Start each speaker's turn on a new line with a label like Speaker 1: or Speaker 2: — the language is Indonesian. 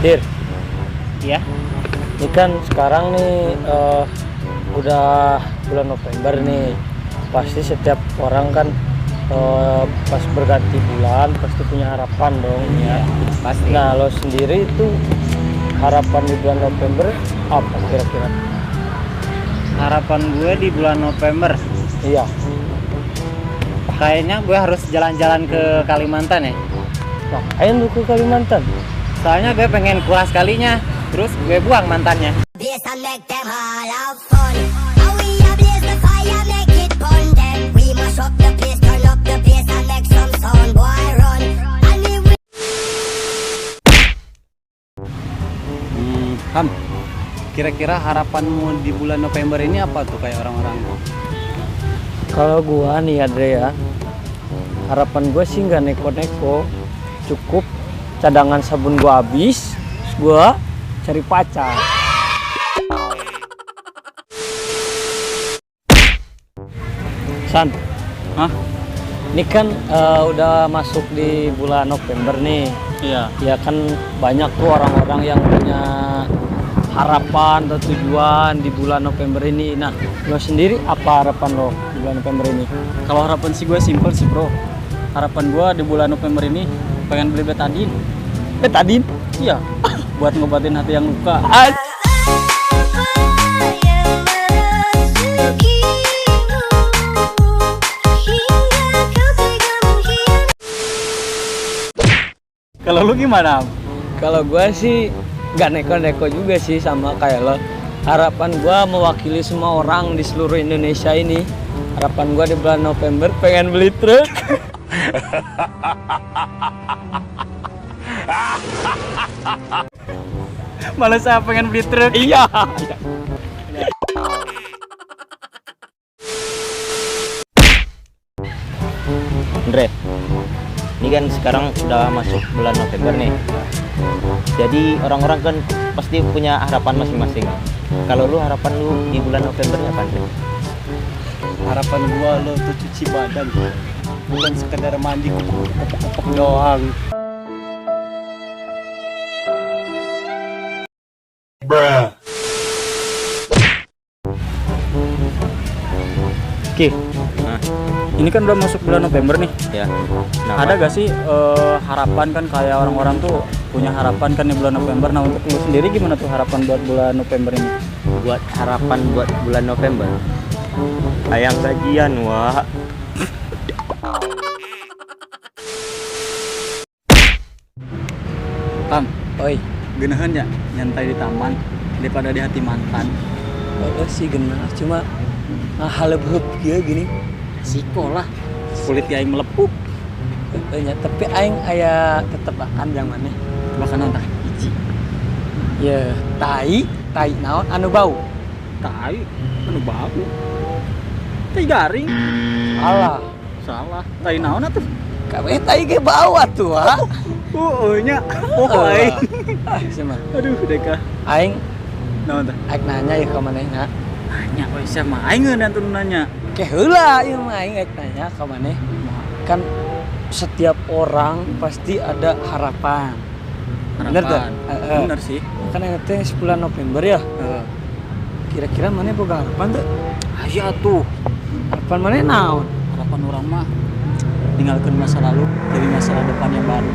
Speaker 1: Dir,
Speaker 2: Iya.
Speaker 1: ini kan sekarang nih udah bulan November nih. Pasti setiap orang kan pas berganti bulan pasti punya harapan dong ya.
Speaker 2: Pasti.
Speaker 1: Nah, lo sendiri itu harapan di bulan November apa kira-kira?
Speaker 2: Harapan gue di bulan November,
Speaker 1: Iya.
Speaker 2: kayaknya gue harus jalan-jalan ke Kalimantan ya.
Speaker 1: Ngapain lu ke Kalimantan?
Speaker 2: Soalnya gue pengen kuras kalinya, terus gue buang mantannya.
Speaker 3: Bass and make them all have fun. And we a blaze the fire, make it burn them. We mash up the place, turn up the bass and make some sound, boy run. And we will
Speaker 2: Ham, kira-kira harapanmu di bulan November ini apa tuh kayak orang-orang?
Speaker 1: Kalau gua nih Andre ya, harapan gue sih nggak neko-neko, cukup cadangan sabun gua habis, terus gua cari pacar. San,
Speaker 2: Hah?
Speaker 1: ini kan udah masuk di bulan November nih.
Speaker 2: Iya.
Speaker 1: Ya kan banyak tuh orang-orang yang punya harapan atau tujuan di bulan November ini. Nah, lo sendiri apa harapan lo di bulan November ini?
Speaker 2: Kalau harapan sih gue simple sih bro. Harapan gue di bulan November ini pengen beli betadine.
Speaker 1: Betadine?
Speaker 2: Iya. Buat ngobatin hati yang luka. Kalau lu gimana?
Speaker 1: Kalau gua sih nggak neko-neko juga sih sama kayak lo. Harapan gua mewakili semua orang di seluruh Indonesia ini. Harapan gua di bulan November pengen beli truk.
Speaker 2: Malah saya pengen beli truk.
Speaker 1: Iya.
Speaker 4: Andre, ini kan sekarang udah masuk bulan November nih. Jadi orang-orang kan pasti punya harapan masing-masing. Kalau lu harapan lu di bulan November apa, Andre?
Speaker 2: Harapan gua lo tuh cuci badan, bukan sekedar mandi kopok-kopok doang. Oke,
Speaker 4: Nah,
Speaker 2: ini kan udah masuk bulan November nih.
Speaker 4: ya. Nah,
Speaker 2: Ada gak sih harapan kan kayak orang-orang tuh punya harapan kan di bulan November. Nah untuk lu sendiri gimana tuh harapan buat bulan November ini?
Speaker 4: buat harapan buat bulan November. Ayang gajian, wah.
Speaker 2: Tam,
Speaker 1: Oi,
Speaker 2: genahan ya nyantai di taman daripada di hati mantan.
Speaker 1: sih genah cuma haleup kieu gini.
Speaker 2: Sekolah kulit aing melepuh.
Speaker 1: Tapi aing aya tetep akan yang mana?
Speaker 2: Bahkan entah hiji.
Speaker 1: Ya, tai naon anu bau.
Speaker 2: Tai, anu bau. Tai garing.
Speaker 1: Salah.
Speaker 2: Tai naon atuh?
Speaker 1: Kabeh tai ge bau atuh, ha.
Speaker 2: Nya. Pokoy.
Speaker 1: Sama.
Speaker 2: Aduh, deka.
Speaker 1: Aing
Speaker 2: Naon tah?
Speaker 1: nanya ya ka manehna.
Speaker 2: Nanya we sia mah aing ngeun nanya.
Speaker 1: Ke heula ieu mah aing nanya ka maneh. Kan setiap orang pasti ada harapan. Bener tuh?
Speaker 2: Bener sih.
Speaker 1: Kan yang teh 10 November ya. Kira-kira maneh boga harapan tuh?
Speaker 2: Aya tuh.
Speaker 1: Harapan maneh naon?
Speaker 2: Harapan orang mah tinggalkan masa lalu dari masa depan yang baru.